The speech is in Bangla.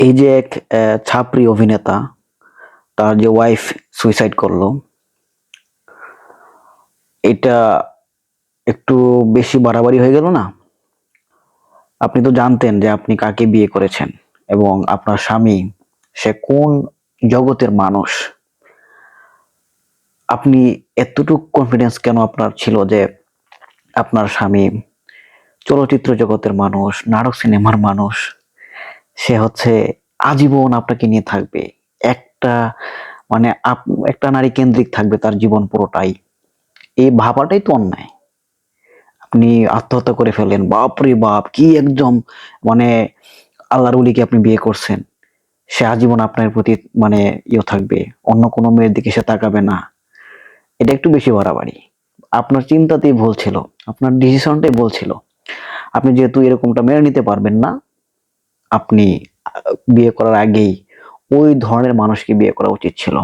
এই যে এক ছাপরি অভিনেতা তার যে ওয়াইফ সুইসাইড করলো, এটা একটু বেশি বাড়াবাড়ি হয়ে গেল না? আপনি তো জানতেন যে আপনি কাকে বিয়ে করেছেন এবং আপনার স্বামী সে কোন জগতের মানুষ। আপনি এতটুকু কনফিডেন্স কেন আপনার ছিল যে আপনার স্বামী চলচ্চিত্র জগতের মানুষ, নাটক সিনেমার মানুষ, সে হচ্ছে আজীবন আপনাকে নিয়ে থাকবে, একটা মানে একটা নারী কেন্দ্রিক থাকবে তার জীবন পুরোটাই। এই ভাবাটাই তো অন্যায়। আপনি আত্মহত্যা করে ফেললেন, বাপ রে বাপ, কি একদম মানে আল্লাহর ওলিকে আপনি বিয়ে করছেন, সে আজীবন আপনার প্রতি মানে থাকবে, অন্য কোনো মেয়ের দিকে সে তাকাবে না। এটা একটু বেশি বাড়াবাড়ি। আপনার চিন্তাতেই ভুল ছিল, আপনার ডিসিশনটাই ভুল ছিল। আপনি যেহেতু এরকমটা মেনে নিতে পারবেন না, আপনি বিয়ে করার আগেই ওই ধরনের মানুষকে বিয়ে করা উচিত ছিল।